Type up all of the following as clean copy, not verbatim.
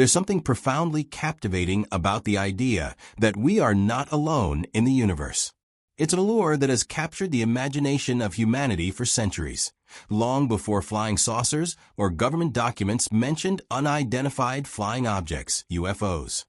There's something profoundly captivating about the idea that we are not alone in the universe. It's an allure that has captured the imagination of humanity for centuries, long before flying saucers or government documents mentioned unidentified flying objects, UFOs.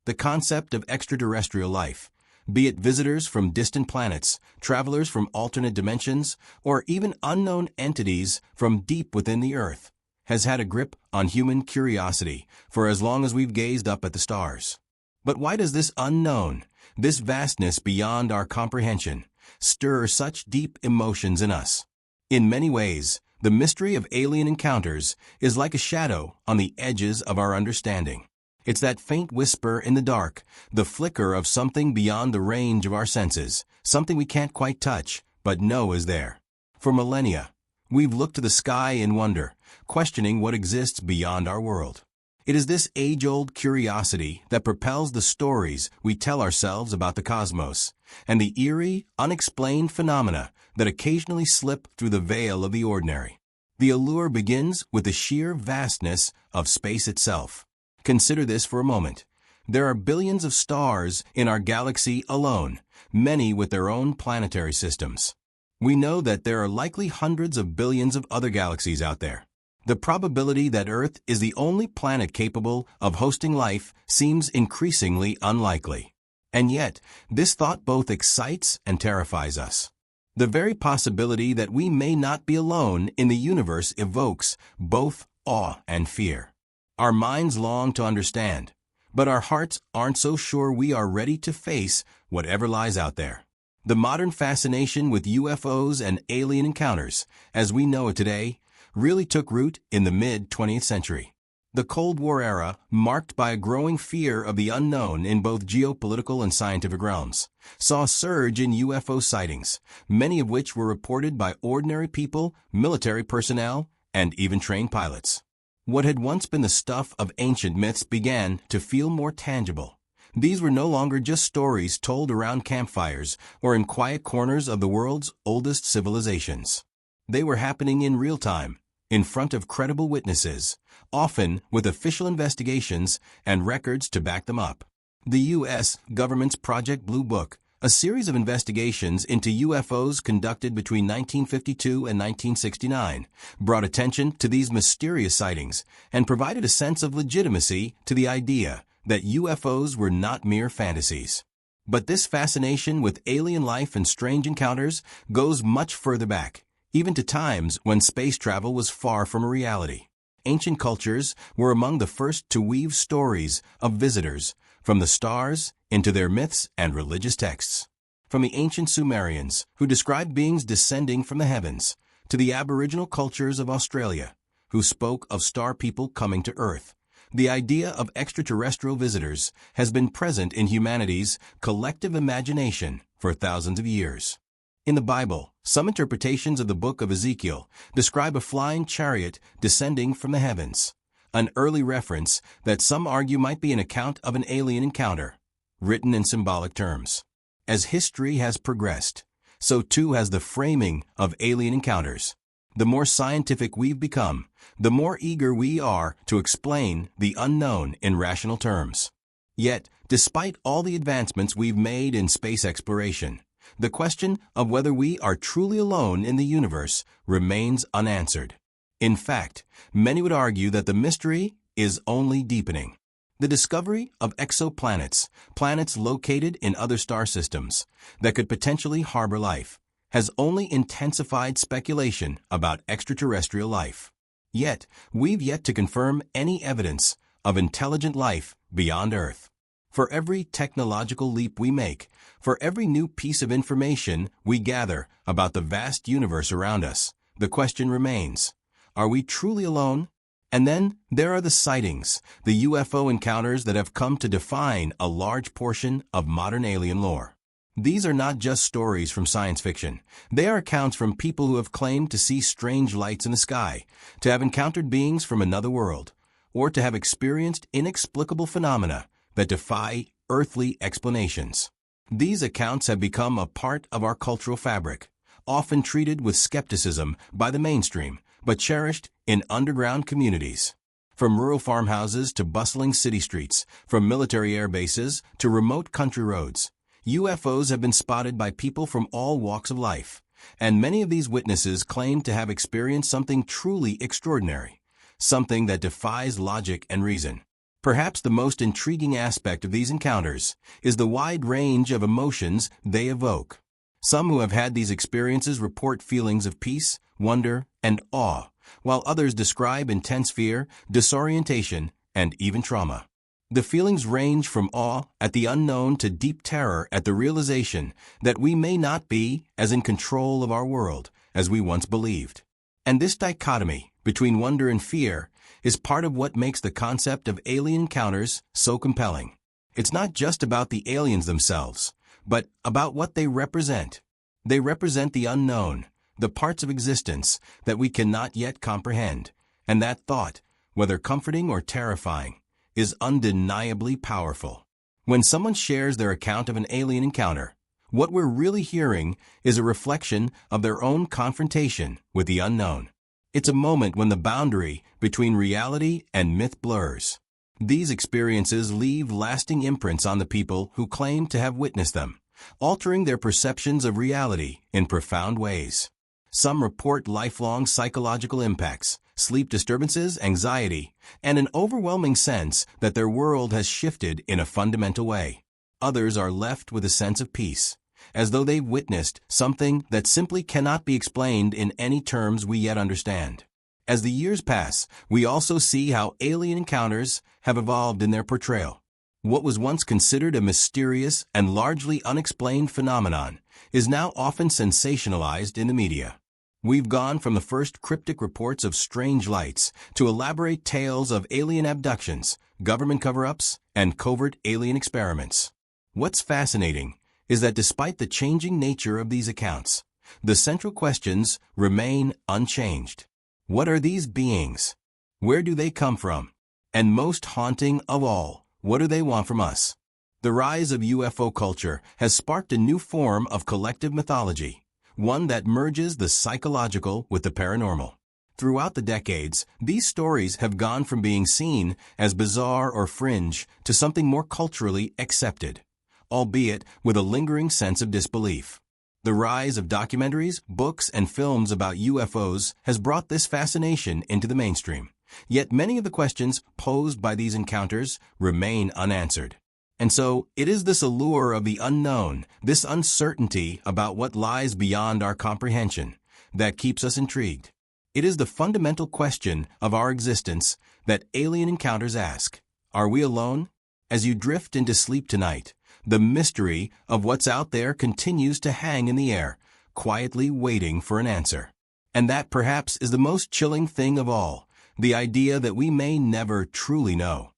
The concept of extraterrestrial life, be it visitors from distant planets, travelers from alternate dimensions, or even unknown entities from deep within the Earth, has had a grip on human curiosity for as long as we've gazed up at the stars. But why does this unknown, this vastness beyond our comprehension, stir such deep emotions in us? In many ways, the mystery of alien encounters is like a shadow on the edges of our understanding. It's that faint whisper in the dark, the flicker of something beyond the range of our senses, something we can't quite touch, but know is there. For millennia, we've looked to the sky in wonder, questioning what exists beyond our world. It is this age-old curiosity that propels the stories we tell ourselves about the cosmos, and the eerie, unexplained phenomena that occasionally slip through the veil of the ordinary. The allure begins with the sheer vastness of space itself. Consider this for a moment. There are billions of stars in our galaxy alone, many with their own planetary systems. We know that there are likely hundreds of billions of other galaxies out there. The probability that Earth is the only planet capable of hosting life seems increasingly unlikely. And yet, this thought both excites and terrifies us. The very possibility that we may not be alone in the universe evokes both awe and fear. Our minds long to understand, but our hearts aren't so sure we are ready to face whatever lies out there. The modern fascination with UFOs and alien encounters, as we know it today, really took root in the mid-20th century. The Cold War era, marked by a growing fear of the unknown in both geopolitical and scientific realms, saw a surge in UFO sightings, many of which were reported by ordinary people, military personnel, and even trained pilots. What had once been the stuff of ancient myths began to feel more tangible. These were no longer just stories told around campfires or in quiet corners of the world's oldest civilizations. They were happening in real time, in front of credible witnesses, often with official investigations and records to back them up. The U.S. government's Project Blue Book, a series of investigations into UFOs conducted between 1952 and 1969, brought attention to these mysterious sightings and provided a sense of legitimacy to the idea that UFOs were not mere fantasies. But this fascination with alien life and strange encounters goes much further back, even to times when space travel was far from a reality. Ancient cultures were among the first to weave stories of visitors from the stars into their myths and religious texts. From the ancient Sumerians, who described beings descending from the heavens, to the Aboriginal cultures of Australia, who spoke of star people coming to Earth, the idea of extraterrestrial visitors has been present in humanity's collective imagination for thousands of years. In the Bible, some interpretations of the book of Ezekiel describe a flying chariot descending from the heavens, an early reference that some argue might be an account of an alien encounter, written in symbolic terms. As history has progressed, so too has the framing of alien encounters. The more scientific we've become, the more eager we are to explain the unknown in rational terms. Yet, despite all the advancements we've made in space exploration, the question of whether we are truly alone in the universe remains unanswered. In fact, many would argue that the mystery is only deepening. The discovery of exoplanets, planets located in other star systems that could potentially harbor life, has only intensified speculation about extraterrestrial life. Yet, we've yet to confirm any evidence of intelligent life beyond Earth. For every technological leap we make, for every new piece of information we gather about the vast universe around us, the question remains, are we truly alone? And then there are the sightings, the UFO encounters that have come to define a large portion of modern alien lore. These are not just stories from science fiction. They are accounts from people who have claimed to see strange lights in the sky, to have encountered beings from another world, or to have experienced inexplicable phenomena that defy earthly explanations. These accounts have become a part of our cultural fabric, often treated with skepticism by the mainstream, but cherished in underground communities. From rural farmhouses to bustling city streets, from military air bases to remote country roads, UFOs have been spotted by people from all walks of life, and many of these witnesses claim to have experienced something truly extraordinary, something that defies logic and reason. Perhaps the most intriguing aspect of these encounters is the wide range of emotions they evoke. Some who have had these experiences report feelings of peace, wonder, and awe, while others describe intense fear, disorientation, and even trauma. The feelings range from awe at the unknown to deep terror at the realization that we may not be as in control of our world as we once believed. And this dichotomy between wonder and fear is part of what makes the concept of alien encounters so compelling. It's not just about the aliens themselves, but about what they represent. They represent the unknown, the parts of existence that we cannot yet comprehend, and that thought, whether comforting or terrifying, is undeniably powerful. When someone shares their account of an alien encounter, what we're really hearing is a reflection of their own confrontation with the unknown. It's a moment when the boundary between reality and myth blurs. These experiences leave lasting imprints on the people who claim to have witnessed them, altering their perceptions of reality in profound ways. Some report lifelong psychological impacts, sleep disturbances, anxiety, and an overwhelming sense that their world has shifted in a fundamental way. Others are left with a sense of peace, as though they've witnessed something that simply cannot be explained in any terms we yet understand. As the years pass, we also see how alien encounters have evolved in their portrayal. What was once considered a mysterious and largely unexplained phenomenon is now often sensationalized in the media. We've gone from the first cryptic reports of strange lights to elaborate tales of alien abductions, government cover-ups, and covert alien experiments. What's fascinating is that despite the changing nature of these accounts, the central questions remain unchanged. What are these beings? Where do they come from? And most haunting of all, what do they want from us? The rise of UFO culture has sparked a new form of collective mythology, one that merges the psychological with the paranormal. Throughout the decades, these stories have gone from being seen as bizarre or fringe to something more culturally accepted, albeit with a lingering sense of disbelief. The rise of documentaries, books, and films about UFOs has brought this fascination into the mainstream. Yet many of the questions posed by these encounters remain unanswered. And so, it is this allure of the unknown, this uncertainty about what lies beyond our comprehension, that keeps us intrigued. It is the fundamental question of our existence that alien encounters ask. Are we alone? As you drift into sleep tonight, the mystery of what's out there continues to hang in the air, quietly waiting for an answer. And that perhaps is the most chilling thing of all, the idea that we may never truly know.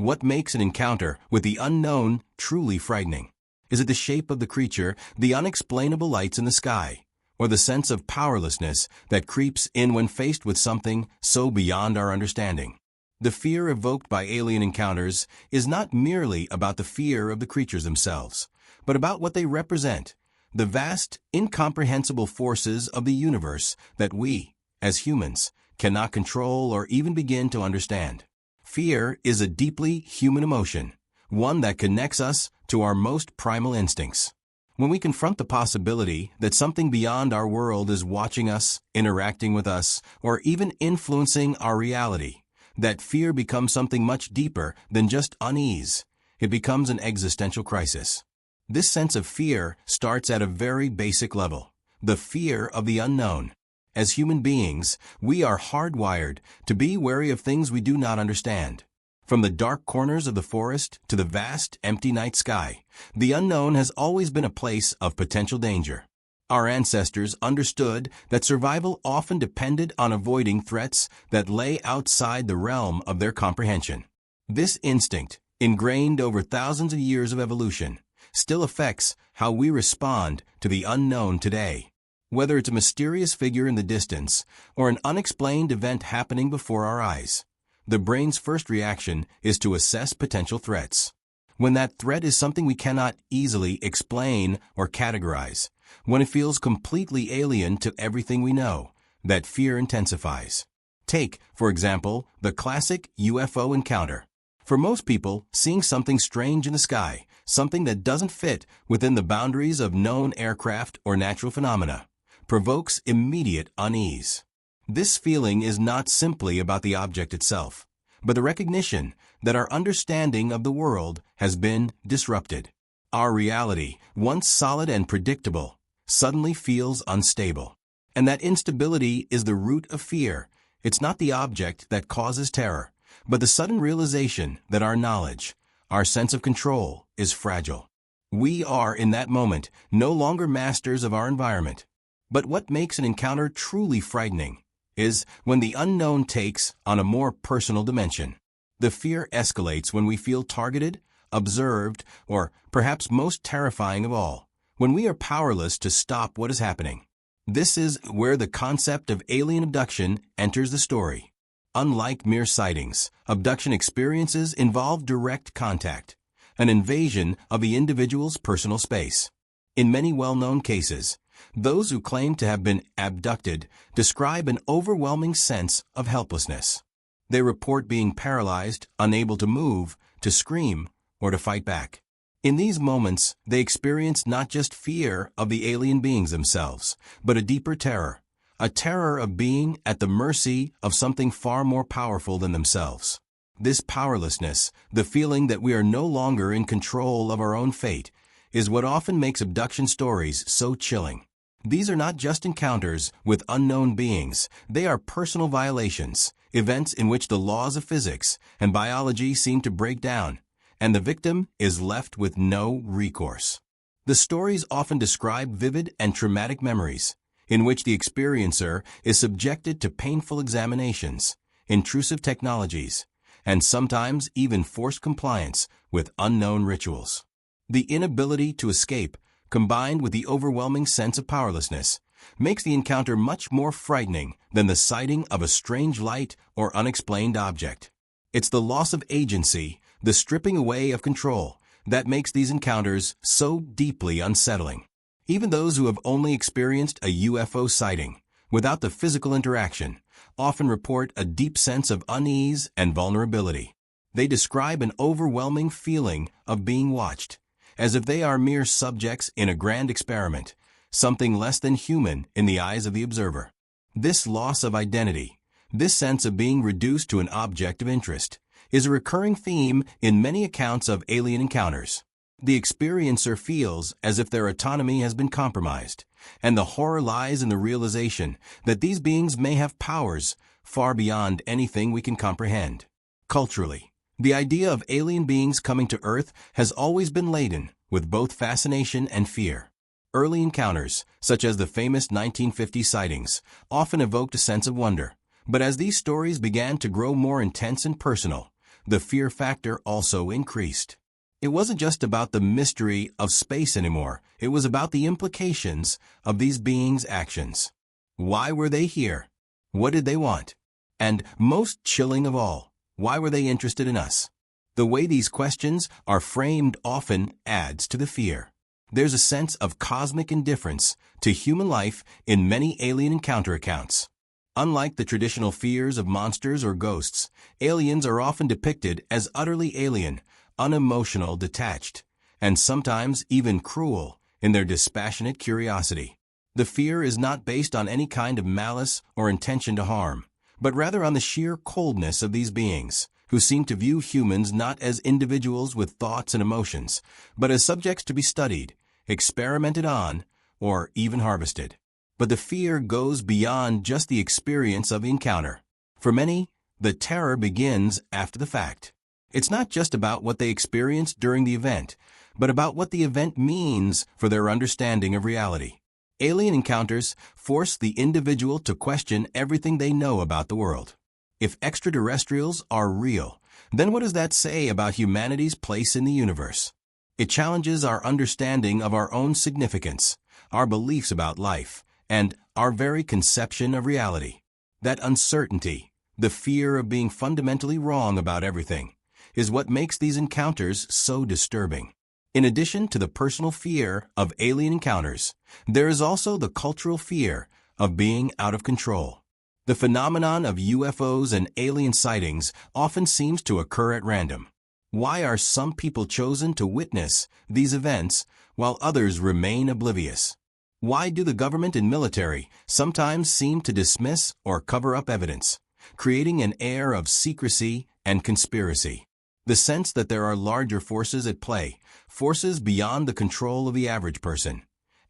What makes an encounter with the unknown truly frightening? Is it the shape of the creature, the unexplainable lights in the sky, or the sense of powerlessness that creeps in when faced with something so beyond our understanding? The fear evoked by alien encounters is not merely about the fear of the creatures themselves, but about what they represent, the vast, incomprehensible forces of the universe that we, as humans, cannot control or even begin to understand. Fear is a deeply human emotion, one that connects us to our most primal instincts. When we confront the possibility that something beyond our world is watching us, interacting with us, or even influencing our reality, that fear becomes something much deeper than just unease. It becomes an existential crisis. This sense of fear starts at a very basic level, the fear of the unknown. As human beings, we are hardwired to be wary of things we do not understand. From the dark corners of the forest to the vast, empty night sky, the unknown has always been a place of potential danger. Our ancestors understood that survival often depended on avoiding threats that lay outside the realm of their comprehension. This instinct, ingrained over thousands of years of evolution, still affects how we respond to the unknown today. Whether it's a mysterious figure in the distance or an unexplained event happening before our eyes, the brain's first reaction is to assess potential threats. When that threat is something we cannot easily explain or categorize, when it feels completely alien to everything we know, that fear intensifies. Take, for example, the classic UFO encounter. For most people, seeing something strange in the sky, something that doesn't fit within the boundaries of known aircraft or natural phenomena, provokes immediate unease. This feeling is not simply about the object itself, but the recognition that our understanding of the world has been disrupted. Our reality, once solid and predictable, suddenly feels unstable. And that instability is the root of fear. It's not the object that causes terror, but the sudden realization that our knowledge, our sense of control, is fragile. We are, in that moment, no longer masters of our environment. But what makes an encounter truly frightening is when the unknown takes on a more personal dimension. The fear escalates when we feel targeted, observed, or, perhaps most terrifying of all, when we are powerless to stop what is happening. This is where the concept of alien abduction enters the story. Unlike mere sightings, abduction experiences involve direct contact, an invasion of the individual's personal space. In many well-known cases, those who claim to have been abducted describe an overwhelming sense of helplessness. They report being paralyzed, unable to move, to scream, or to fight back. In these moments, they experience not just fear of the alien beings themselves, but a deeper terror, a terror of being at the mercy of something far more powerful than themselves. This powerlessness, the feeling that we are no longer in control of our own fate, is what often makes abduction stories so chilling. These are not just encounters with unknown beings, they are personal violations, events in which the laws of physics and biology seem to break down, and the victim is left with no recourse. The stories often describe vivid and traumatic memories, in which the experiencer is subjected to painful examinations, intrusive technologies, and sometimes even forced compliance with unknown rituals. The inability to escape, combined with the overwhelming sense of powerlessness, makes the encounter much more frightening than the sighting of a strange light or unexplained object. It's the loss of agency, the stripping away of control, that makes these encounters so deeply unsettling. Even those who have only experienced a UFO sighting, without the physical interaction, often report a deep sense of unease and vulnerability. They describe an overwhelming feeling of being watched, as if they are mere subjects in a grand experiment, something less than human in the eyes of the observer. This loss of identity, this sense of being reduced to an object of interest, is a recurring theme in many accounts of alien encounters. The experiencer feels as if their autonomy has been compromised, and the horror lies in the realization that these beings may have powers far beyond anything we can comprehend. Culturally, the idea of alien beings coming to Earth has always been laden with both fascination and fear. Early encounters, such as the famous 1950 sightings, often evoked a sense of wonder. But as these stories began to grow more intense and personal, the fear factor also increased. It wasn't just about the mystery of space anymore. It was about the implications of these beings' actions. Why were they here? What did they want? And most chilling of all, why were they interested in us? The way these questions are framed often adds to the fear. There's a sense of cosmic indifference to human life in many alien encounter accounts. Unlike the traditional fears of monsters or ghosts, aliens are often depicted as utterly alien, unemotional, detached, and sometimes even cruel in their dispassionate curiosity. The fear is not based on any kind of malice or intention to harm, but rather on the sheer coldness of these beings, who seem to view humans not as individuals with thoughts and emotions, but as subjects to be studied, experimented on, or even harvested. But the fear goes beyond just the experience of the encounter. For many, the terror begins after the fact. It's not just about what they experienced during the event, but about what the event means for their understanding of reality. Alien encounters force the individual to question everything they know about the world. If extraterrestrials are real, then what does that say about humanity's place in the universe? It challenges our understanding of our own significance, our beliefs about life, and our very conception of reality. That uncertainty, the fear of being fundamentally wrong about everything, is what makes these encounters so disturbing. In addition to the personal fear of alien encounters, there is also the cultural fear of being out of control. The phenomenon of UFOs and alien sightings often seems to occur at random. Why are some people chosen to witness these events while others remain oblivious? Why do the government and military sometimes seem to dismiss or cover up evidence, creating an air of secrecy and conspiracy? The sense that there are larger forces at play, forces beyond the control of the average person,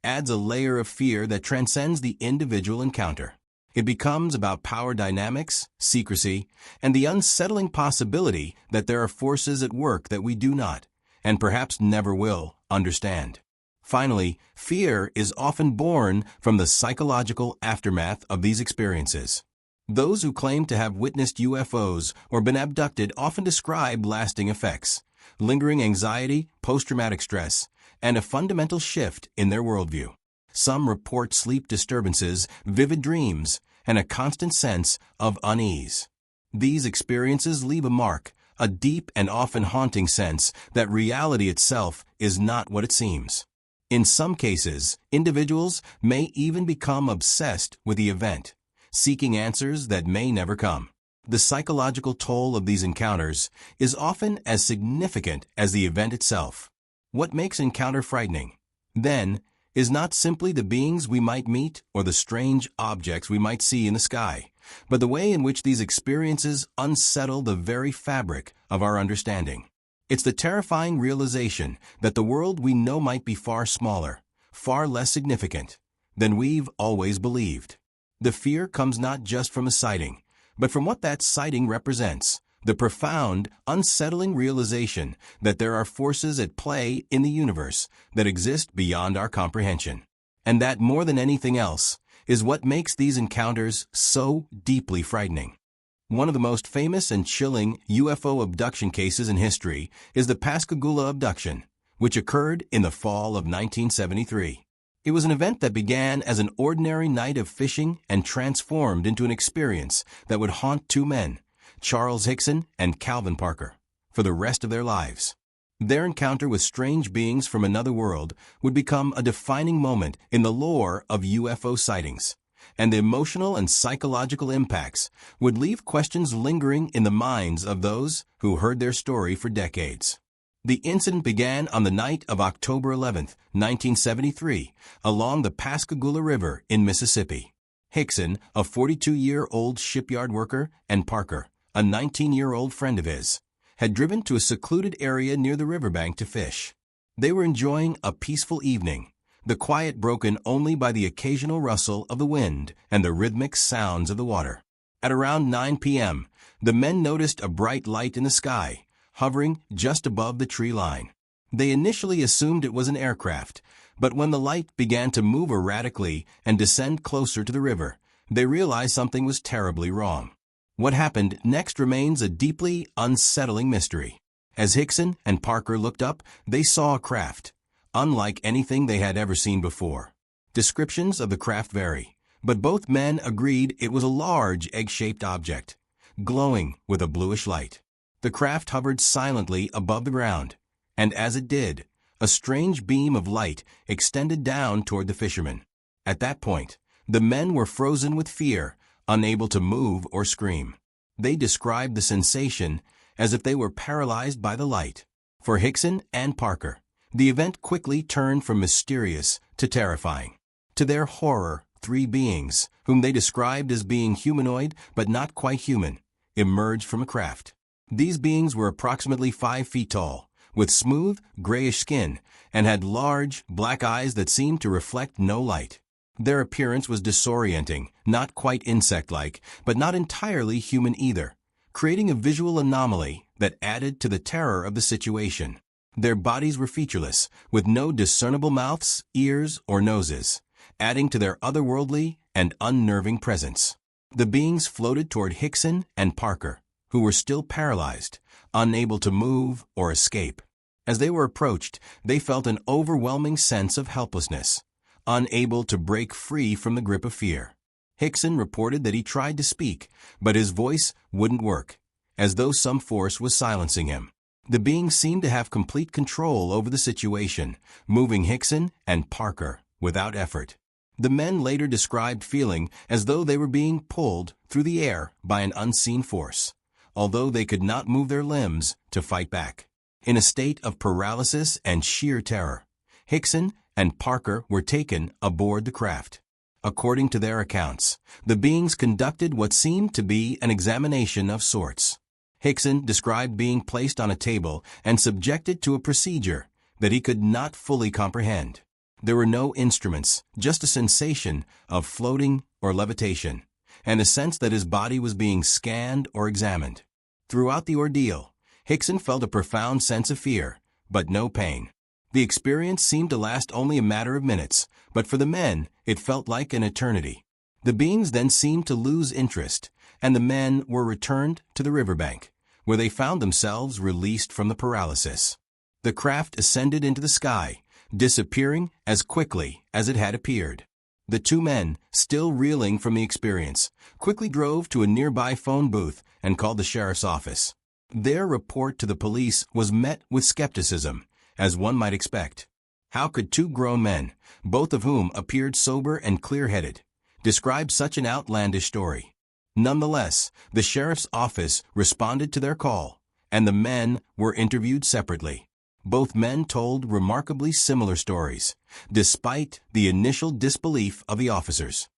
adds a layer of fear that transcends the individual encounter. It becomes about power dynamics, secrecy, and the unsettling possibility that there are forces at work that we do not, and perhaps never will, understand. Finally, fear is often born from the psychological aftermath of these experiences. Those who claim to have witnessed UFOs or been abducted often describe lasting effects, lingering anxiety, post-traumatic stress, and a fundamental shift in their worldview. Some report sleep disturbances, vivid dreams, and a constant sense of unease. These experiences leave a mark, a deep and often haunting sense that reality itself is not what it seems. In some cases, individuals may even become obsessed with the event, seeking answers that may never come. The psychological toll of these encounters is often as significant as the event itself. What makes encounter frightening, then, is not simply the beings we might meet or the strange objects we might see in the sky, but the way in which these experiences unsettle the very fabric of our understanding. It's the terrifying realization that the world we know might be far smaller, far less significant than we've always believed. The fear comes not just from a sighting, but from what that sighting represents. The profound, unsettling realization that there are forces at play in the universe that exist beyond our comprehension. And that, more than anything else, is what makes these encounters so deeply frightening. One of the most famous and chilling UFO abduction cases in history is the Pascagoula abduction, which occurred in the fall of 1973. It was an event that began as an ordinary night of fishing and transformed into an experience that would haunt two men, Charles Hickson and Calvin Parker, for the rest of their lives. Their encounter with strange beings from another world would become a defining moment in the lore of UFO sightings, and the emotional and psychological impacts would leave questions lingering in the minds of those who heard their story for decades. The incident began on the night of October 11, 1973, along the Pascagoula River in Mississippi. Hickson, a 42-year-old shipyard worker, and Parker, a 19-year-old friend of his, had driven to a secluded area near the riverbank to fish. They were enjoying a peaceful evening, the quiet broken only by the occasional rustle of the wind and the rhythmic sounds of the water. At around 9 p.m., the men noticed a bright light in the sky, hovering just above the tree line. They initially assumed it was an aircraft, but when the light began to move erratically and descend closer to the river, they realized something was terribly wrong. What happened next remains a deeply unsettling mystery. As Hickson and Parker looked up, they saw a craft, unlike anything they had ever seen before. Descriptions of the craft vary, but both men agreed it was a large egg-shaped object, glowing with a bluish light. The craft hovered silently above the ground, and as it did, a strange beam of light extended down toward the fishermen. At that point, the men were frozen with fear, unable to move or scream. They described the sensation as if they were paralyzed by the light. For Hickson and Parker, the event quickly turned from mysterious to terrifying. To their horror, three beings, whom they described as being humanoid but not quite human, emerged from a craft. These beings were approximately 5 feet tall, with smooth, grayish skin, and had large, black eyes that seemed to reflect no light. Their appearance was disorienting, not quite insect-like, but not entirely human either, creating a visual anomaly that added to the terror of the situation. Their bodies were featureless, with no discernible mouths, ears, or noses, adding to their otherworldly and unnerving presence. The beings floated toward Hickson and Parker, who were still paralyzed, unable to move or escape. As they were approached, they felt an overwhelming sense of helplessness, unable to break free from the grip of fear. Hickson reported that he tried to speak, but his voice wouldn't work, as though some force was silencing him. The beings seemed to have complete control over the situation, moving Hickson and Parker without effort. The men later described feeling as though they were being pulled through the air by an unseen force, although they could not move their limbs to fight back. In a state of paralysis and sheer terror, Hickson and Parker were taken aboard the craft. According to their accounts, the beings conducted what seemed to be an examination of sorts. Hickson described being placed on a table and subjected to a procedure that he could not fully comprehend. There were no instruments, just a sensation of floating or levitation, and a sense that his body was being scanned or examined. Throughout the ordeal, Hickson felt a profound sense of fear, but no pain. The experience seemed to last only a matter of minutes, but for the men, it felt like an eternity. The beings then seemed to lose interest, and the men were returned to the riverbank, where they found themselves released from the paralysis. The craft ascended into the sky, disappearing as quickly as it had appeared. The two men, still reeling from the experience, quickly drove to a nearby phone booth and called the sheriff's office. Their report to the police was met with skepticism, as one might expect. How could two grown men, both of whom appeared sober and clear-headed, describe such an outlandish story? Nonetheless, the sheriff's office responded to their call, and the men were interviewed separately. Both men told remarkably similar stories, despite the initial disbelief of the officers.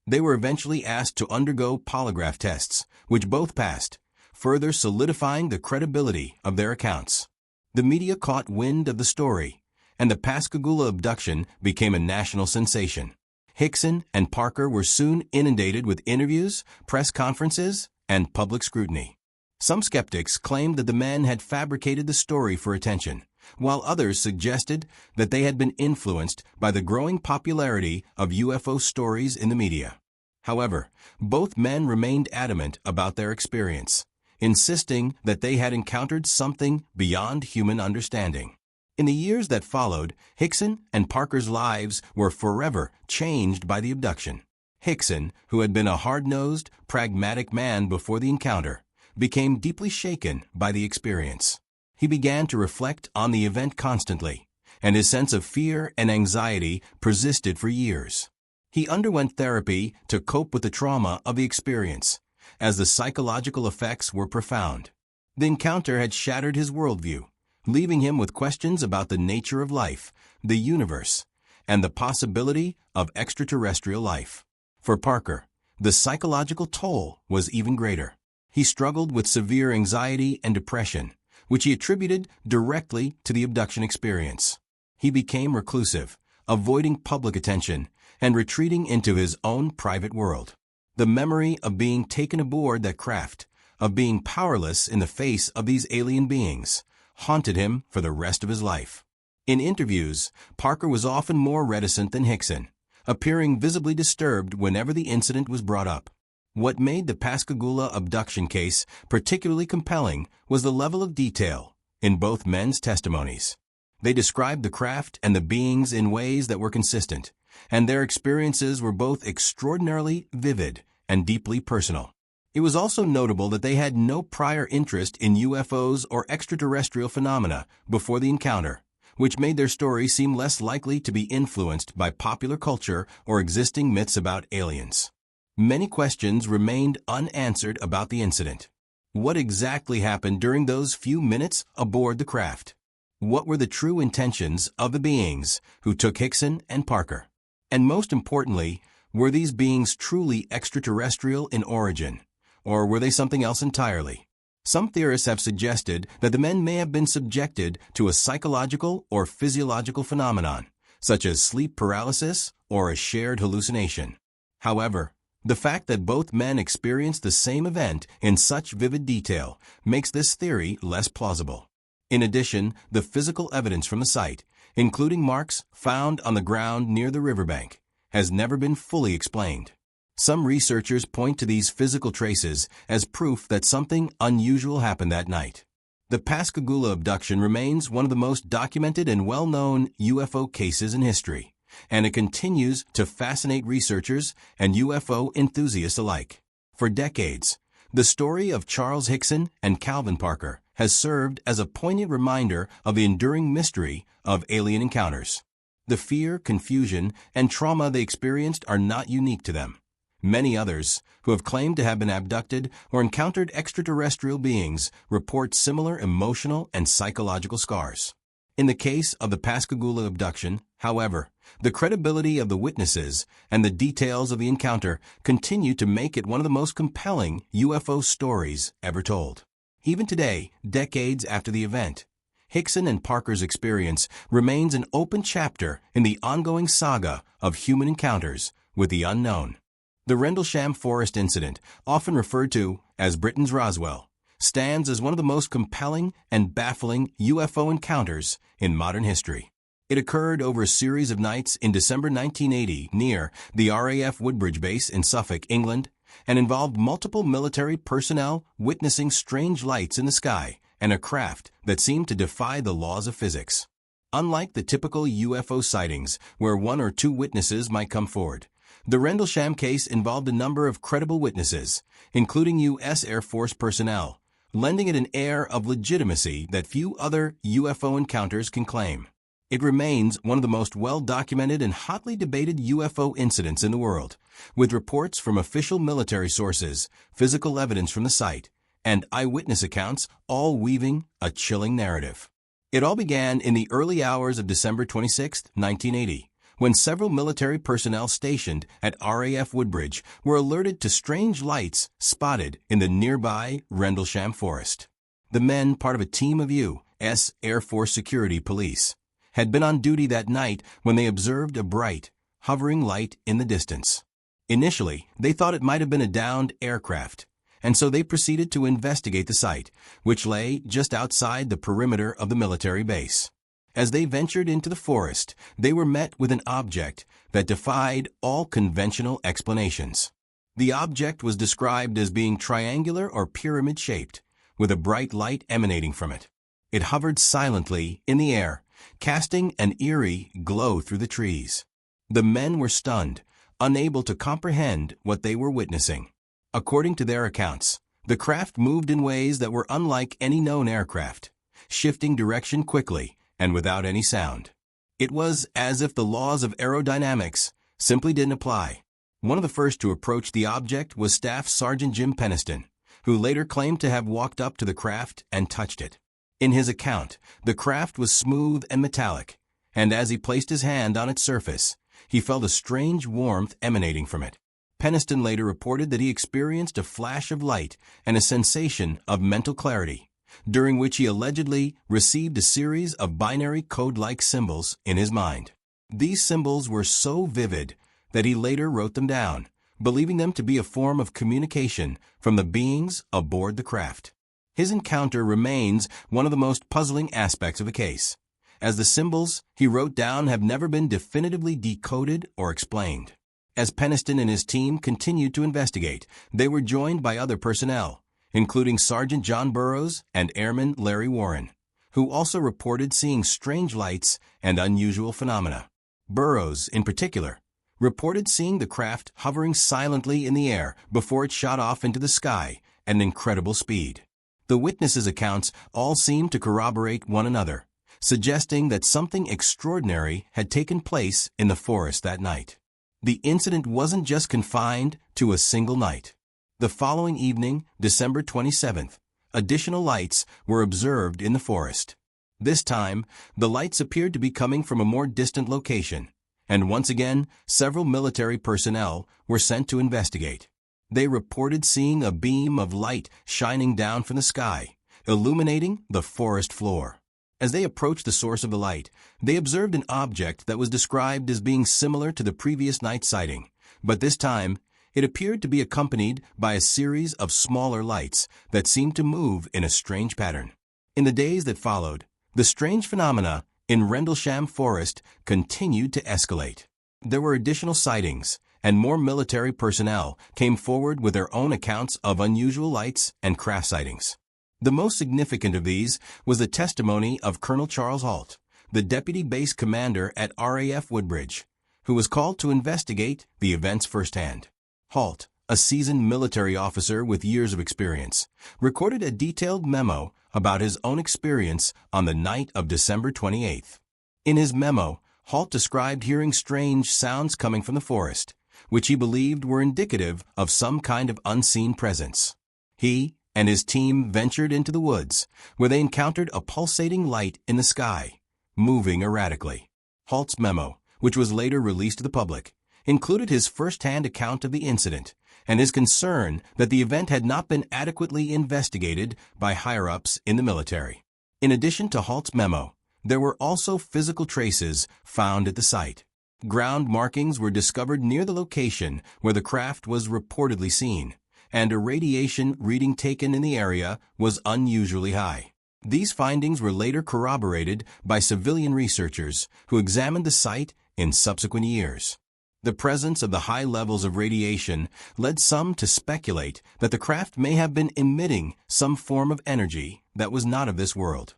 They were eventually asked to undergo polygraph tests, which both passed, further solidifying the credibility of their accounts. The media caught wind of the story, and the Pascagoula abduction became a national sensation. Hickson and Parker were soon inundated with interviews, press conferences, and public scrutiny. Some skeptics claimed that the men had fabricated the story for attention, while others suggested that they had been influenced by the growing popularity of UFO stories in the media. However, both men remained adamant about their experience, insisting that they had encountered something beyond human understanding. In the years that followed, Hickson and Parker's lives were forever changed by the abduction. Hickson, who had been a hard-nosed, pragmatic man before the encounter, became deeply shaken by the experience. He began to reflect on the event constantly, and his sense of fear and anxiety persisted for years. He underwent therapy to cope with the trauma of the experience, as the psychological effects were profound. The encounter had shattered his worldview, leaving him with questions about the nature of life, the universe, and the possibility of extraterrestrial life. For Parker, the psychological toll was even greater. He struggled with severe anxiety and depression, which he attributed directly to the abduction experience. He became reclusive, avoiding public attention, and retreating into his own private world. The memory of being taken aboard that craft, of being powerless in the face of these alien beings, haunted him for the rest of his life. In interviews, Parker was often more reticent than Hickson, appearing visibly disturbed whenever the incident was brought up. What made the Pascagoula abduction case particularly compelling was the level of detail in both men's testimonies. They described the craft and the beings in ways that were consistent, and their experiences were both extraordinarily vivid and deeply personal. It was also notable that they had no prior interest in UFOs or extraterrestrial phenomena before the encounter, which made their story seem less likely to be influenced by popular culture or existing myths about aliens. Many questions remained unanswered about the incident. What exactly happened during those few minutes aboard the craft? What were the true intentions of the beings who took Hickson and Parker? And most importantly, were these beings truly extraterrestrial in origin, or were they something else entirely? Some theorists have suggested that the men may have been subjected to a psychological or physiological phenomenon, such as sleep paralysis or a shared hallucination. However, the fact that both men experienced the same event in such vivid detail makes this theory less plausible. In addition, the physical evidence from the site, including marks found on the ground near the riverbank, has never been fully explained. Some researchers point to these physical traces as proof that something unusual happened that night. The Pascagoula abduction remains one of the most documented and well-known UFO cases in history, and it continues to fascinate researchers and UFO enthusiasts alike. For decades, the story of Charles Hickson and Calvin Parker has served as a poignant reminder of the enduring mystery of alien encounters. The fear, confusion, and trauma they experienced are not unique to them. Many others, who have claimed to have been abducted or encountered extraterrestrial beings, report similar emotional and psychological scars. In the case of the Pascagoula abduction, however, the credibility of the witnesses and the details of the encounter continue to make it one of the most compelling UFO stories ever told. Even today, decades after the event, Hickson and Parker's experience remains an open chapter in the ongoing saga of human encounters with the unknown. The Rendlesham Forest incident, often referred to as Britain's Roswell, stands as one of the most compelling and baffling UFO encounters in modern history. It occurred over a series of nights in December 1980 near the RAF Woodbridge base in Suffolk, England, and involved multiple military personnel witnessing strange lights in the sky and a craft that seemed to defy the laws of physics. Unlike the typical UFO sightings, where one or two witnesses might come forward, the Rendlesham case involved a number of credible witnesses, including U.S. Air Force personnel, lending it an air of legitimacy that few other UFO encounters can claim. It remains one of the most well-documented and hotly debated UFO incidents in the world, with reports from official military sources, physical evidence from the site, and eyewitness accounts all weaving a chilling narrative. It all began in the early hours of December 26, 1980, when several military personnel stationed at RAF Woodbridge were alerted to strange lights spotted in the nearby Rendlesham Forest. The men, part of a team of U.S. Air Force Security Police, had been on duty that night when they observed a bright, hovering light in the distance. Initially, they thought it might have been a downed aircraft, and so they proceeded to investigate the site, which lay just outside the perimeter of the military base. As they ventured into the forest, they were met with an object that defied all conventional explanations. The object was described as being triangular or pyramid-shaped, with a bright light emanating from it. It hovered silently in the air, casting an eerie glow through the trees. The men were stunned, unable to comprehend what they were witnessing. According to their accounts, the craft moved in ways that were unlike any known aircraft, shifting direction quickly and without any sound. It was as if the laws of aerodynamics simply didn't apply. One of the first to approach the object was Staff Sergeant Jim Peniston, who later claimed to have walked up to the craft and touched it. In his account, the craft was smooth and metallic, and as he placed his hand on its surface, he felt a strange warmth emanating from it. Peniston later reported that he experienced a flash of light and a sensation of mental clarity, during which he allegedly received a series of binary code-like symbols in his mind. These symbols were so vivid that he later wrote them down, believing them to be a form of communication from the beings aboard the craft. His encounter remains one of the most puzzling aspects of the case, as the symbols he wrote down have never been definitively decoded or explained. As Peniston and his team continued to investigate, they were joined by other personnel, including Sergeant John Burroughs and Airman Larry Warren, who also reported seeing strange lights and unusual phenomena. Burroughs, in particular, reported seeing the craft hovering silently in the air before it shot off into the sky at an incredible speed. The witnesses' accounts all seemed to corroborate one another, suggesting that something extraordinary had taken place in the forest that night. The incident wasn't just confined to a single night. The following evening, December 27th, additional lights were observed in the forest. This time, the lights appeared to be coming from a more distant location, and once again, several military personnel were sent to investigate. They reported seeing a beam of light shining down from the sky, illuminating the forest floor. As they approached the source of the light, they observed an object that was described as being similar to the previous night sighting, but this time, it appeared to be accompanied by a series of smaller lights that seemed to move in a strange pattern. In the days that followed, the strange phenomena in Rendlesham Forest continued to escalate. There were additional sightings, and more military personnel came forward with their own accounts of unusual lights and craft sightings. The most significant of these was the testimony of Colonel Charles Halt, the deputy base commander at RAF Woodbridge, who was called to investigate the events firsthand. Halt, a seasoned military officer with years of experience, recorded a detailed memo about his own experience on the night of December 28th. In his memo, Halt described hearing strange sounds coming from the forest, which he believed were indicative of some kind of unseen presence. He and his team ventured into the woods, where they encountered a pulsating light in the sky, moving erratically. Halt's memo, which was later released to the public, included his first-hand account of the incident and his concern that the event had not been adequately investigated by higher-ups in the military. In addition to Halt's memo, there were also physical traces found at the site. Ground markings were discovered near the location where the craft was reportedly seen, and a radiation reading taken in the area was unusually high. These findings were later corroborated by civilian researchers who examined the site in subsequent years. The presence of the high levels of radiation led some to speculate that the craft may have been emitting some form of energy that was not of this world.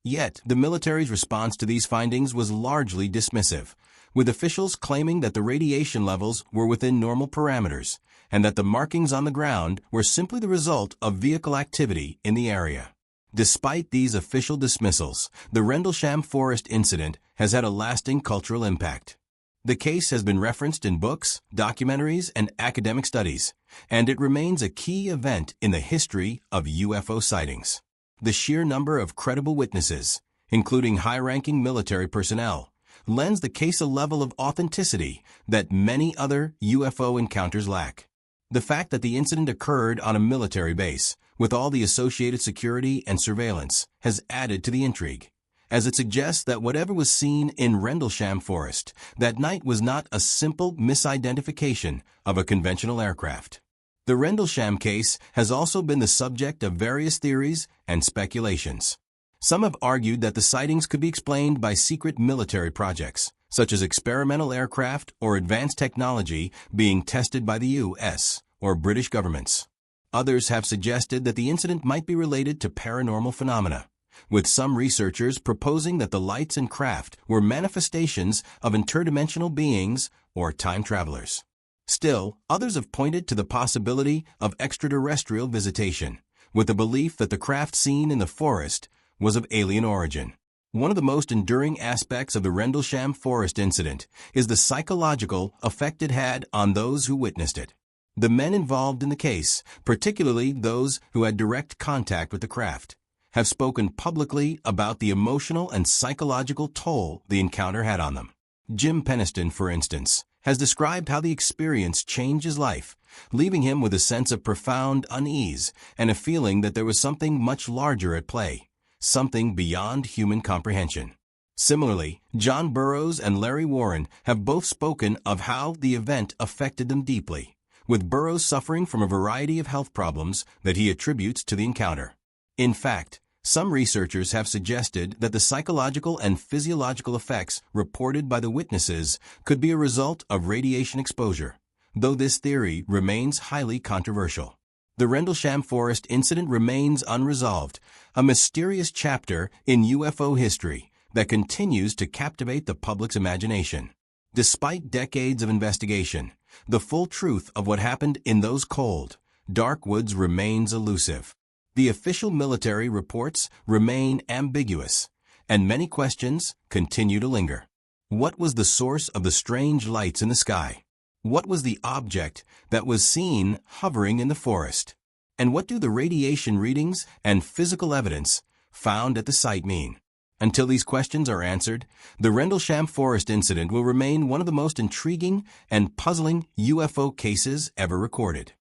Yet, the military's response to these findings was largely dismissive, with officials claiming that the radiation levels were within normal parameters and that the markings on the ground were simply the result of vehicle activity in the area. Despite these official dismissals, the Rendlesham Forest incident has had a lasting cultural impact. The case has been referenced in books, documentaries, and academic studies, and it remains a key event in the history of UFO sightings. The sheer number of credible witnesses, including high-ranking military personnel, lends the case a level of authenticity that many other UFO encounters lack. The fact that the incident occurred on a military base, with all the associated security and surveillance, has added to the intrigue, as it suggests that whatever was seen in Rendlesham Forest that night was not a simple misidentification of a conventional aircraft. The Rendlesham case has also been the subject of various theories and speculations. Some have argued that the sightings could be explained by secret military projects, such as experimental aircraft or advanced technology being tested by the U.S. or British governments. Others have suggested that the incident might be related to paranormal phenomena, with some researchers proposing that the lights and craft were manifestations of interdimensional beings or time travelers. Still, others have pointed to the possibility of extraterrestrial visitation, with the belief that the craft seen in the forest was of alien origin. One of the most enduring aspects of the Rendlesham Forest incident is the psychological effect it had on those who witnessed it. The men involved in the case, particularly those who had direct contact with the craft, have spoken publicly about the emotional and psychological toll the encounter had on them. Jim Peniston, for instance, has described how the experience changed his life, leaving him with a sense of profound unease and a feeling that there was something much larger at play, something beyond human comprehension. Similarly, John Burroughs and Larry Warren have both spoken of how the event affected them deeply, with Burroughs suffering from a variety of health problems that he attributes to the encounter. In fact, some researchers have suggested that the psychological and physiological effects reported by the witnesses could be a result of radiation exposure, though this theory remains highly controversial. The Rendlesham Forest incident remains unresolved, a mysterious chapter in UFO history that continues to captivate the public's imagination. Despite decades of investigation, the full truth of what happened in those cold, dark woods remains elusive. The official military reports remain ambiguous, and many questions continue to linger. What was the source of the strange lights in the sky? What was the object that was seen hovering in the forest? And what do the radiation readings and physical evidence found at the site mean? Until these questions are answered, the Rendlesham Forest incident will remain one of the most intriguing and puzzling UFO cases ever recorded.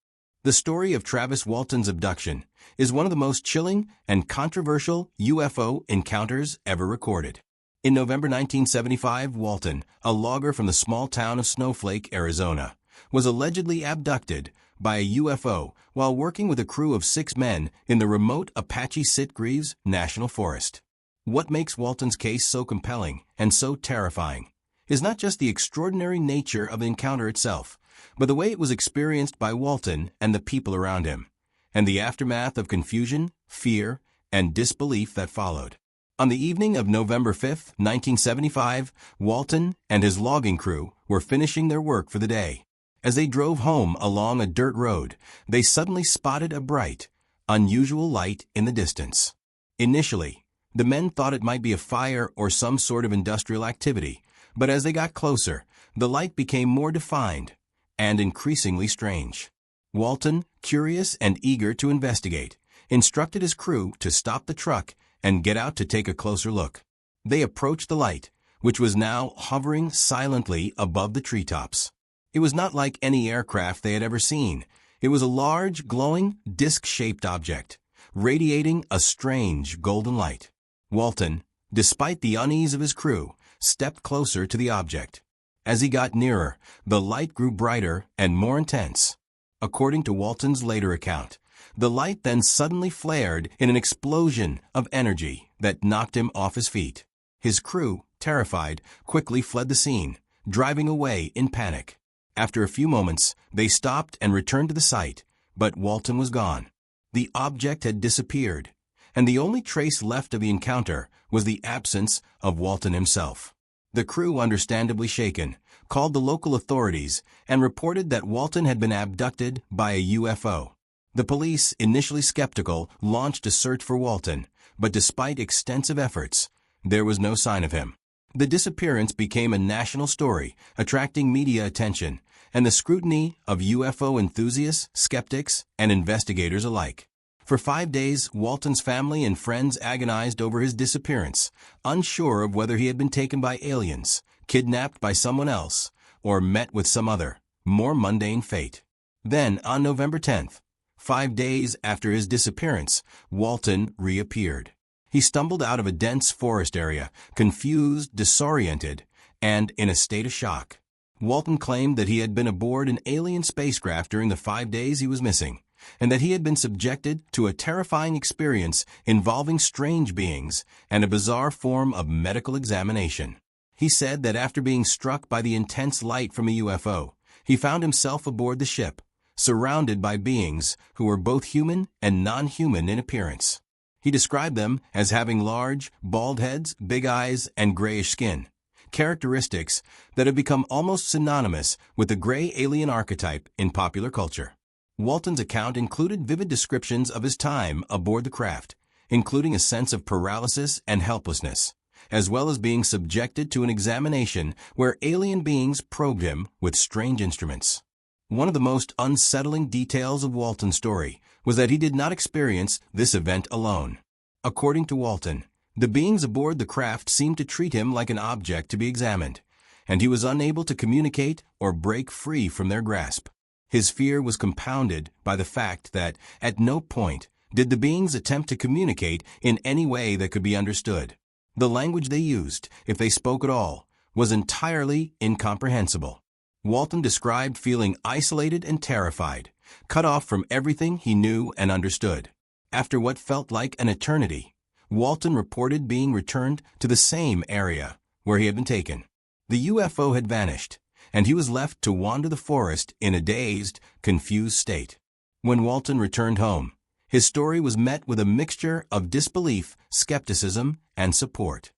The story of Travis Walton's abduction is one of the most chilling and controversial UFO encounters ever recorded. In November 1975, Walton, a logger from the small town of Snowflake, Arizona, was allegedly abducted by a UFO while working with a crew of 6 men in the remote Apache Sitgreaves National Forest. What makes Walton's case so compelling and so terrifying is not just the extraordinary nature of the encounter itself, but the way it was experienced by Walton and the people around him, and the aftermath of confusion, fear, and disbelief that followed. On the evening of November 5, 1975, Walton and his logging crew were finishing their work for the day. As they drove home along a dirt road, they suddenly spotted a bright, unusual light in the distance. Initially, the men thought it might be a fire or some sort of industrial activity, But as they got closer, the light became more defined and increasingly strange. Walton, curious and eager to investigate, instructed his crew to stop the truck and get out to take a closer look. They approached the light, which was now hovering silently above the treetops. It was not like any aircraft they had ever seen. It was a large, glowing, disc-shaped object, radiating a strange golden light. Walton, despite the unease of his crew, stepped closer to the object. As he got nearer, the light grew brighter and more intense. According to Walton's later account, the light then suddenly flared in an explosion of energy that knocked him off his feet. His crew, terrified, quickly fled the scene, driving away in panic. After a few moments, they stopped and returned to the site, but Walton was gone. The object had disappeared, and the only trace left of the encounter was the absence of Walton himself. The crew, understandably shaken, called the local authorities and reported that Walton had been abducted by a UFO. The police, initially skeptical, launched a search for Walton, but despite extensive efforts, there was no sign of him. The disappearance became a national story, attracting media attention and the scrutiny of UFO enthusiasts, skeptics, and investigators alike. For 5 days, Walton's family and friends agonized over his disappearance, unsure of whether he had been taken by aliens, kidnapped by someone else, or met with some other, more mundane fate. Then, on November 10th, 5 days after his disappearance, Walton reappeared. He stumbled out of a dense forest area, confused, disoriented, and in a state of shock. Walton claimed that he had been aboard an alien spacecraft during the 5 days he was missing, and that he had been subjected to a terrifying experience involving strange beings and a bizarre form of medical examination. He said that after being struck by the intense light from a UFO, he found himself aboard the ship, surrounded by beings who were both human and non-human in appearance. He described them as having large, bald heads, big eyes, and grayish skin, characteristics that have become almost synonymous with the gray alien archetype in popular culture. Walton's account included vivid descriptions of his time aboard the craft, including a sense of paralysis and helplessness, as well as being subjected to an examination where alien beings probed him with strange instruments. One of the most unsettling details of Walton's story was that he did not experience this event alone. According to Walton, the beings aboard the craft seemed to treat him like an object to be examined, and he was unable to communicate or break free from their grasp. His fear was compounded by the fact that at no point did the beings attempt to communicate in any way that could be understood. The language they used, if they spoke at all, was entirely incomprehensible. Walton described feeling isolated and terrified, cut off from everything he knew and understood. After what felt like an eternity, Walton reported being returned to the same area where he had been taken. The UFO had vanished, and he was left to wander the forest in a dazed, confused state. When Walton returned home, his story was met with a mixture of disbelief, skepticism, and support.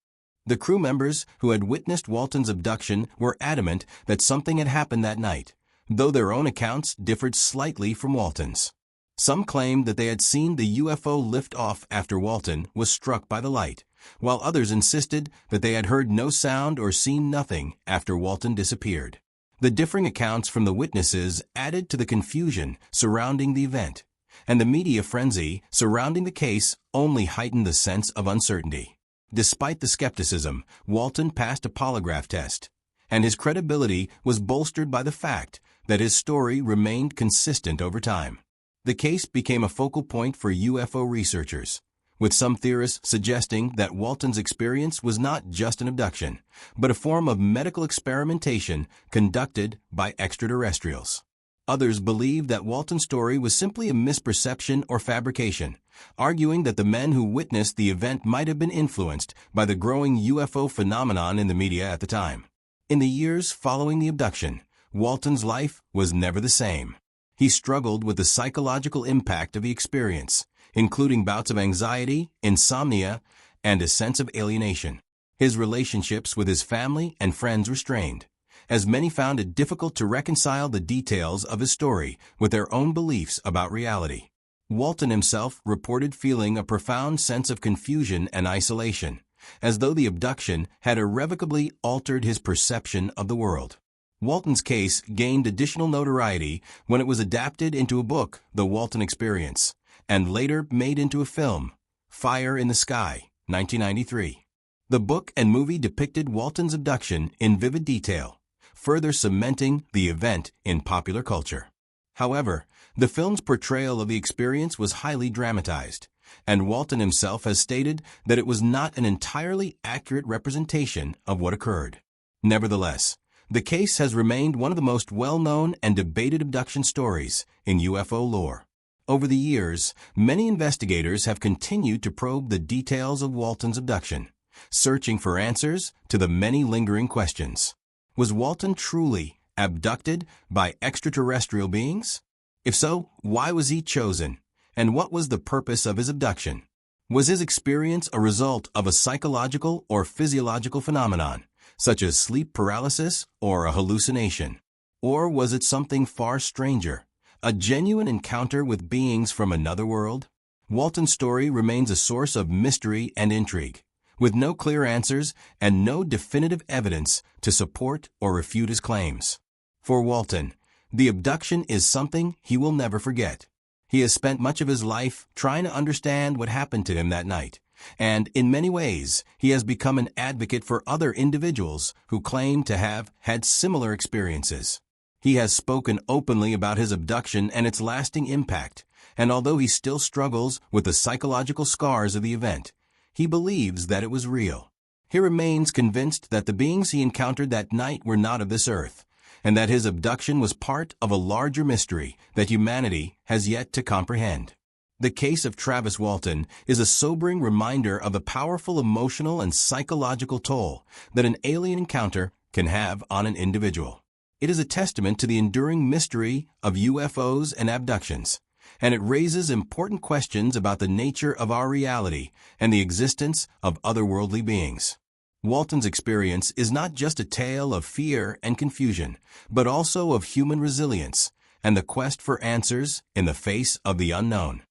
The crew members who had witnessed Walton's abduction were adamant that something had happened that night, though their own accounts differed slightly from Walton's. Some claimed that they had seen the UFO lift off after Walton was struck by the light, while others insisted that they had heard no sound or seen nothing after Walton disappeared. The differing accounts from the witnesses added to the confusion surrounding the event, and the media frenzy surrounding the case only heightened the sense of uncertainty. Despite the skepticism, Walton passed a polygraph test, and his credibility was bolstered by the fact that his story remained consistent over time. The case became a focal point for UFO researchers, with some theorists suggesting that Walton's experience was not just an abduction, but a form of medical experimentation conducted by extraterrestrials. Others believed that Walton's story was simply a misperception or fabrication, arguing that the men who witnessed the event might have been influenced by the growing UFO phenomenon in the media at the time. In the years following the abduction, Walton's life was never the same. He struggled with the psychological impact of the experience, including bouts of anxiety, insomnia, and a sense of alienation. His relationships with his family and friends were strained, as many found it difficult to reconcile the details of his story with their own beliefs about reality. Walton himself reported feeling a profound sense of confusion and isolation, as though the abduction had irrevocably altered his perception of the world. Walton's case gained additional notoriety when it was adapted into a book, The Walton Experience, and later made into a film, Fire in the Sky, 1993. The book and movie depicted Walton's abduction in vivid detail, further cementing the event in popular culture. However, the film's portrayal of the experience was highly dramatized, and Walton himself has stated that it was not an entirely accurate representation of what occurred. Nevertheless, the case has remained one of the most well-known and debated abduction stories in UFO lore. Over the years, many investigators have continued to probe the details of Walton's abduction, searching for answers to the many lingering questions. Was Walton truly abducted by extraterrestrial beings? If so, why was he chosen? And what was the purpose of his abduction? Was his experience a result of a psychological or physiological phenomenon, such as sleep paralysis or a hallucination? Or was it something far stranger, a genuine encounter with beings from another world? Walton's story remains a source of mystery and intrigue, with no clear answers and no definitive evidence to support or refute his claims. For Walton, the abduction is something he will never forget. He has spent much of his life trying to understand what happened to him that night, and in many ways, he has become an advocate for other individuals who claim to have had similar experiences. He has spoken openly about his abduction and its lasting impact, and although he still struggles with the psychological scars of the event, he believes that it was real. He remains convinced that the beings he encountered that night were not of this earth, and that his abduction was part of a larger mystery that humanity has yet to comprehend. The case of Travis Walton is a sobering reminder of the powerful emotional and psychological toll that an alien encounter can have on an individual. It is a testament to the enduring mystery of UFOs and abductions, and it raises important questions about the nature of our reality and the existence of otherworldly beings. Walton's experience is not just a tale of fear and confusion, but also of human resilience and the quest for answers in the face of the unknown.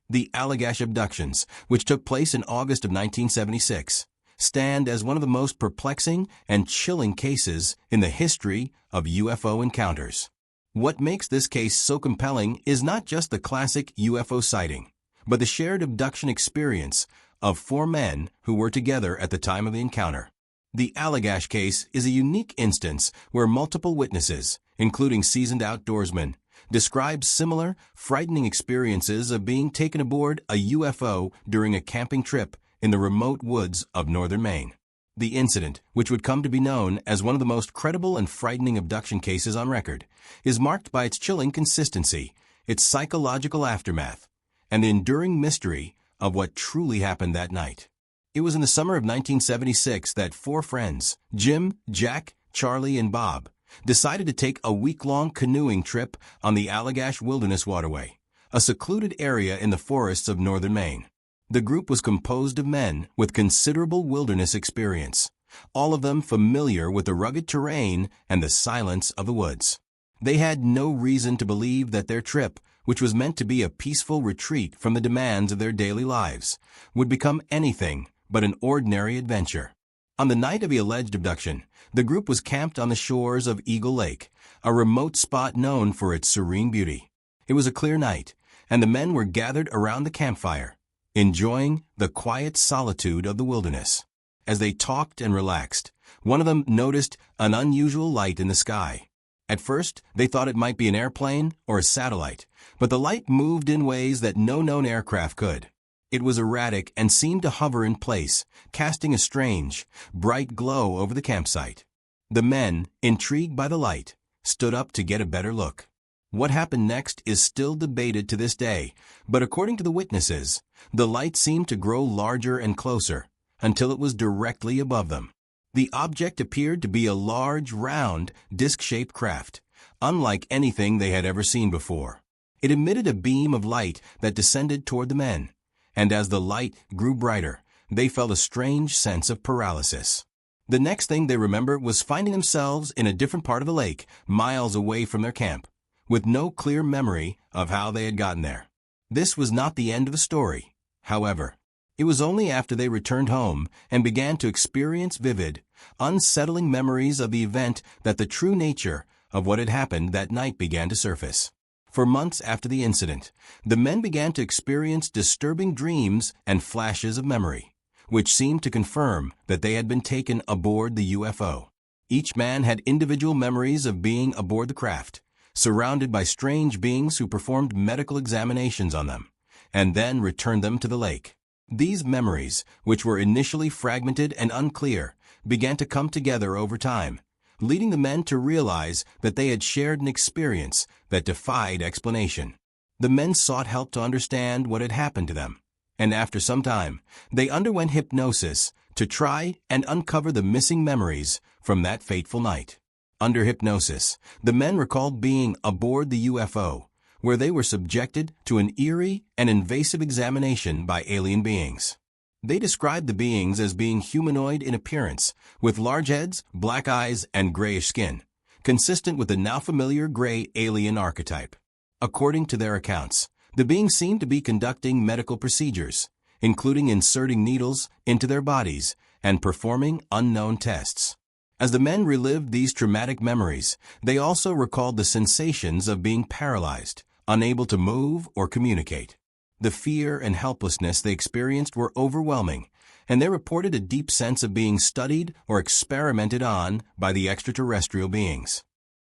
The Allagash abductions, which took place in August of 1976, stand as one of the most perplexing and chilling cases in the history of UFO encounters. What makes this case so compelling is not just the classic UFO sighting, but the shared abduction experience of 4 men who were together at the time of the encounter. The Allagash case is a unique instance where multiple witnesses, including seasoned outdoorsmen, describe similar, frightening experiences of being taken aboard a UFO during a camping trip in the remote woods of northern Maine. The incident, which would come to be known as one of the most credible and frightening abduction cases on record, is marked by its chilling consistency, its psychological aftermath, and the enduring mystery of what truly happened that night. It was in the summer of 1976 that 4 friends, Jim, Jack, Charlie, and Bob, decided to take a week-long canoeing trip on the Allagash Wilderness Waterway, a secluded area in the forests of northern Maine. The group was composed of men with considerable wilderness experience, all of them familiar with the rugged terrain and the silence of the woods. They had no reason to believe that their trip, which was meant to be a peaceful retreat from the demands of their daily lives, would become anything but an ordinary adventure. On the night of the alleged abduction, the group was camped on the shores of Eagle Lake, a remote spot known for its serene beauty. It was a clear night, and the men were gathered around the campfire, enjoying the quiet solitude of the wilderness. As they talked and relaxed, one of them noticed an unusual light in the sky. At first, they thought it might be an airplane or a satellite, but the light moved in ways that no known aircraft could. It was erratic and seemed to hover in place, casting a strange, bright glow over the campsite. The men, intrigued by the light, stood up to get a better look. What happened next is still debated to this day, but according to the witnesses, the light seemed to grow larger and closer until it was directly above them. The object appeared to be a large, round, disc-shaped craft, unlike anything they had ever seen before. It emitted a beam of light that descended toward the men, and as the light grew brighter, they felt a strange sense of paralysis. The next thing they remember was finding themselves in a different part of the lake, miles away from their camp, with no clear memory of how they had gotten there. This was not the end of the story, however. It was only after they returned home and began to experience vivid, unsettling memories of the event that the true nature of what had happened that night began to surface. For months after the incident, the men began to experience disturbing dreams and flashes of memory, which seemed to confirm that they had been taken aboard the UFO. Each man had individual memories of being aboard the craft, surrounded by strange beings who performed medical examinations on them, and then returned them to the lake. These memories, which were initially fragmented and unclear, began to come together over time, leading the men to realize that they had shared an experience that defied explanation. The men sought help to understand what had happened to them, and after some time, they underwent hypnosis to try and uncover the missing memories from that fateful night. Under hypnosis, the men recalled being aboard the UFO, where they were subjected to an eerie and invasive examination by alien beings. They described the beings as being humanoid in appearance, with large heads, black eyes, and grayish skin, consistent with the now familiar gray alien archetype. According to their accounts, the beings seemed to be conducting medical procedures, including inserting needles into their bodies and performing unknown tests. As the men relived these traumatic memories, they also recalled the sensations of being paralyzed, unable to move or communicate. The fear and helplessness they experienced were overwhelming, and they reported a deep sense of being studied or experimented on by the extraterrestrial beings.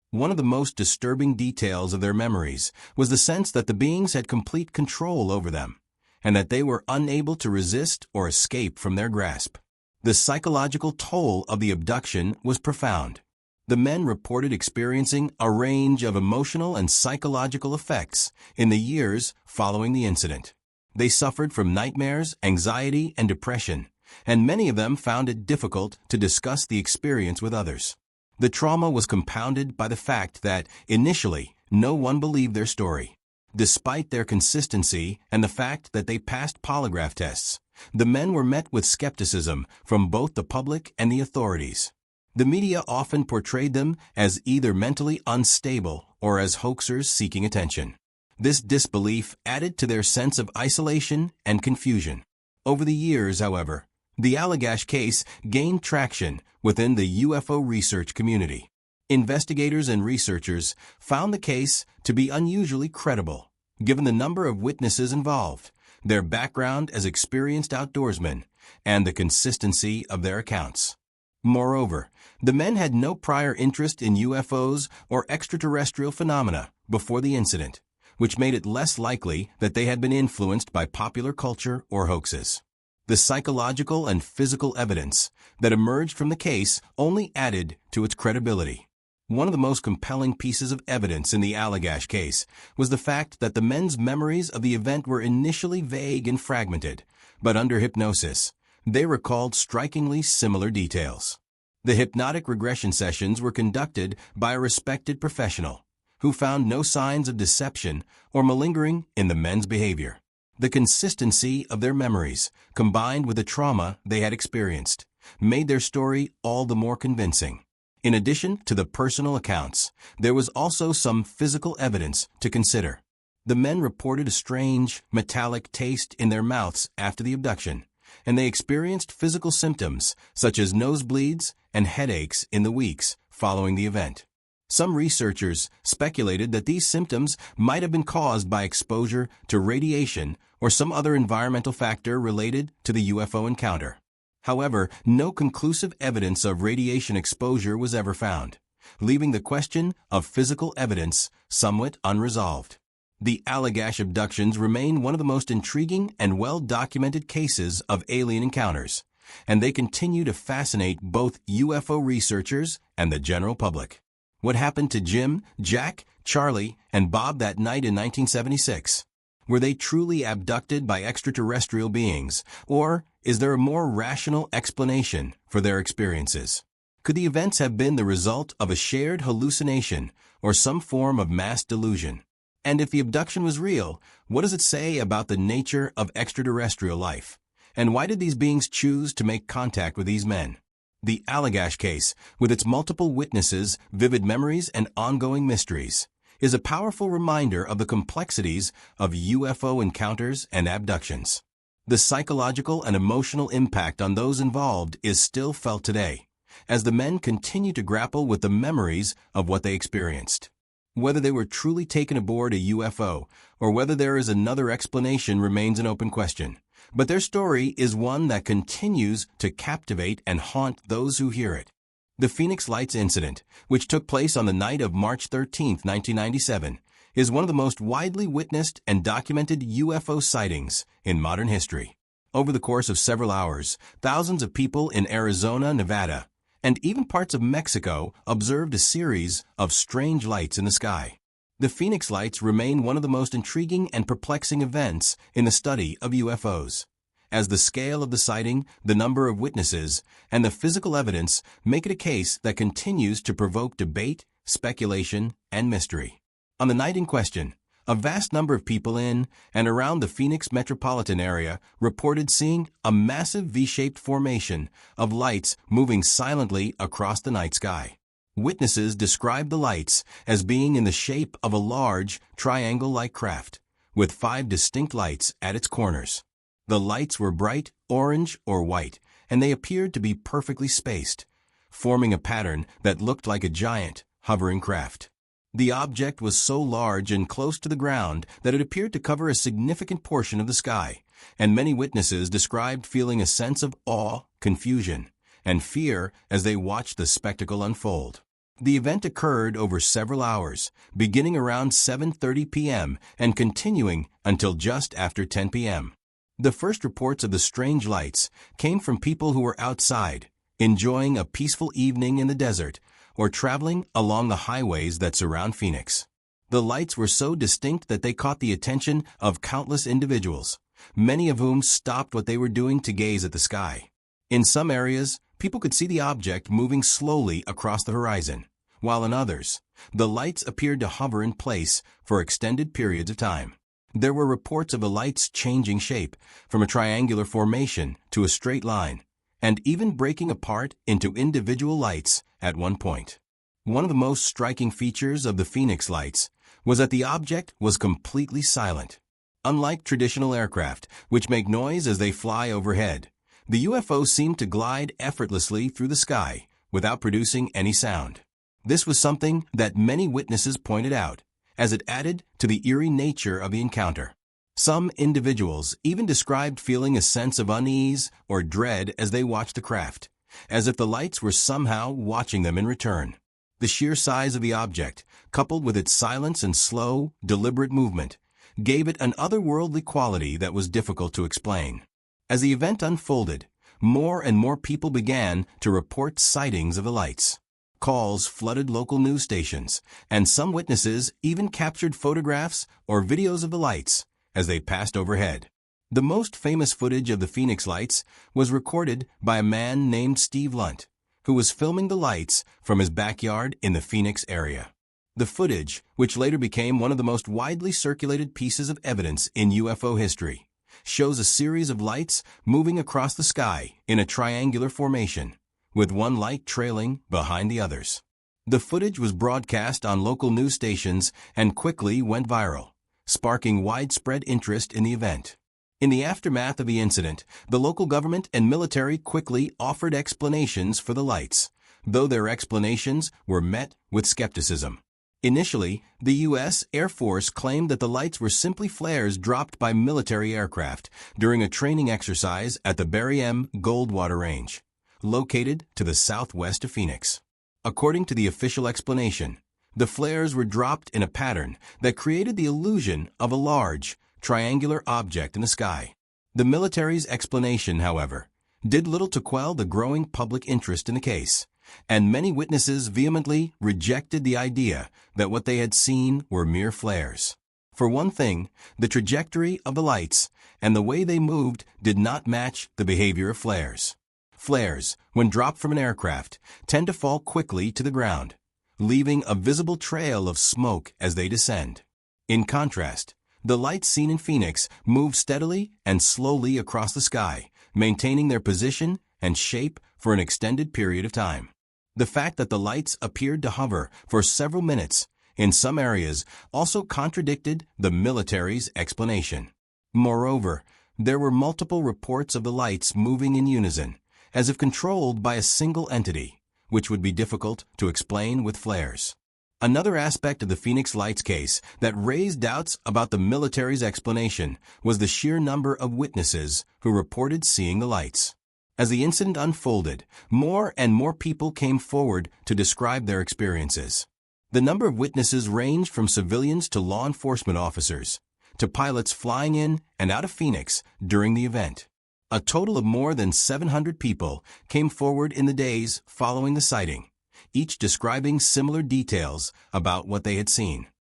One of the most disturbing details of their memories was the sense that the beings had complete control over them, and that they were unable to resist or escape from their grasp. The psychological toll of the abduction was profound. The men reported experiencing a range of emotional and psychological effects in the years following the incident. They suffered from nightmares, anxiety, and depression, and many of them found it difficult to discuss the experience with others. The trauma was compounded by the fact that, initially, no one believed their story. Despite their consistency and the fact that they passed polygraph tests, the men were met with skepticism from both the public and the authorities. The media often portrayed them as either mentally unstable or as hoaxers seeking attention. This disbelief added to their sense of isolation and confusion. Over the years, however, the Allagash case gained traction within the UFO research community. Investigators and researchers found the case to be unusually credible, given the number of witnesses involved, their background as experienced outdoorsmen, and the consistency of their accounts. Moreover, the men had no prior interest in UFOs or extraterrestrial phenomena before the incident, which made it less likely that they had been influenced by popular culture or hoaxes. The psychological and physical evidence that emerged from the case only added to its credibility. One of the most compelling pieces of evidence in the Allagash case was the fact that the men's memories of the event were initially vague and fragmented, but under hypnosis, they recalled strikingly similar details. The hypnotic regression sessions were conducted by a respected professional who found no signs of deception or malingering in the men's behavior. The consistency of their memories, combined with the trauma they had experienced, made their story all the more convincing. In addition to the personal accounts, there was also some physical evidence to consider. The men reported a strange, metallic taste in their mouths after the abduction, and they experienced physical symptoms such as nosebleeds and headaches in the weeks following the event. Some researchers speculated that these symptoms might have been caused by exposure to radiation or some other environmental factor related to the UFO encounter. However, no conclusive evidence of radiation exposure was ever found, leaving the question of physical evidence somewhat unresolved. The Allagash abductions remain one of the most intriguing and well-documented cases of alien encounters, and they continue to fascinate both UFO researchers and the general public. What happened to Jim, Jack, Charlie, and Bob that night in 1976? Were they truly abducted by extraterrestrial beings, or is there a more rational explanation for their experiences? Could the events have been the result of a shared hallucination or some form of mass delusion? And if the abduction was real, what does it say about the nature of extraterrestrial life? And why did these beings choose to make contact with these men? The Allagash case, with its multiple witnesses, vivid memories, and ongoing mysteries, is a powerful reminder of the complexities of UFO encounters and abductions. The psychological and emotional impact on those involved is still felt today, as the men continue to grapple with the memories of what they experienced. Whether they were truly taken aboard a UFO or whether there is another explanation remains an open question, but their story is one that continues to captivate and haunt those who hear it. The Phoenix Lights incident, which took place on the night of March 13, 1997, is one of the most widely witnessed and documented UFO sightings in modern history. Over the course of several hours, thousands of people in Arizona, Nevada, and even parts of Mexico observed a series of strange lights in the sky. The Phoenix Lights remain one of the most intriguing and perplexing events in the study of UFOs, as the scale of the sighting, the number of witnesses, and the physical evidence make it a case that continues to provoke debate, speculation, and mystery. On the night in question, a vast number of people in and around the Phoenix metropolitan area reported seeing a massive V-shaped formation of lights moving silently across the night sky. Witnesses described the lights as being in the shape of a large, triangle-like craft, with 5 distinct lights at its corners. The lights were bright orange or white, and they appeared to be perfectly spaced, forming a pattern that looked like a giant, hovering craft. The object was so large and close to the ground that it appeared to cover a significant portion of the sky, and many witnesses described feeling a sense of awe, confusion, and fear as they watched the spectacle unfold. The event occurred over several hours, beginning around 7:30 p.m. and continuing until just after 10 p.m. The first reports of the strange lights came from people who were outside, enjoying a peaceful evening in the desert, or traveling along the highways that surround Phoenix. The lights were so distinct that they caught the attention of countless individuals, many of whom stopped what they were doing to gaze at the sky. In some areas, people could see the object moving slowly across the horizon, while in others, the lights appeared to hover in place for extended periods of time. There were reports of the lights changing shape from a triangular formation to a straight line, and even breaking apart into individual lights at one point. One of the most striking features of the Phoenix Lights was that the object was completely silent. Unlike traditional aircraft, which make noise as they fly overhead, the UFO seemed to glide effortlessly through the sky without producing any sound. This was something that many witnesses pointed out, as it added to the eerie nature of the encounter. Some individuals even described feeling a sense of unease or dread as they watched the craft, as if the lights were somehow watching them in return. The sheer size of the object, coupled with its silence and slow, deliberate movement, gave it an otherworldly quality that was difficult to explain. As the event unfolded, more and more people began to report sightings of the lights. Calls flooded local news stations, and some witnesses even captured photographs or videos of the lights as they passed overhead. The most famous footage of the Phoenix Lights was recorded by a man named Steve Lunt, who was filming the lights from his backyard in the Phoenix area. The footage, which later became one of the most widely circulated pieces of evidence in UFO history, shows a series of lights moving across the sky in a triangular formation, with one light trailing behind the others. The footage was broadcast on local news stations and quickly went viral, sparking widespread interest in the event. In the aftermath of the incident, the local government and military quickly offered explanations for the lights, though their explanations were met with skepticism. Initially, the U.S. Air Force claimed that the lights were simply flares dropped by military aircraft during a training exercise at the Barry M. Goldwater Range, located to the southwest of Phoenix. According to the official explanation, the flares were dropped in a pattern that created the illusion of a large, triangular object in the sky. The military's explanation, however, did little to quell the growing public interest in the case, and many witnesses vehemently rejected the idea that what they had seen were mere flares. For one thing, the trajectory of the lights and the way they moved did not match the behavior of flares. Flares, when dropped from an aircraft, tend to fall quickly to the ground, leaving a visible trail of smoke as they descend. In contrast, the lights seen in Phoenix move steadily and slowly across the sky, maintaining their position and shape for an extended period of time. The fact that the lights appeared to hover for several minutes in some areas also contradicted the military's explanation. Moreover, There were multiple reports of the lights moving in unison, as if controlled by a single entity, which would be difficult to explain with flares. Another aspect of the Phoenix Lights case that raised doubts about the military's explanation was the sheer number of witnesses who reported seeing the lights. As the incident unfolded, more and more people came forward to describe their experiences. The number of witnesses ranged from civilians to law enforcement officers, to pilots flying in and out of Phoenix during the event. A total of more than 700 people came forward in the days following the sighting, each describing similar details about what they had seen.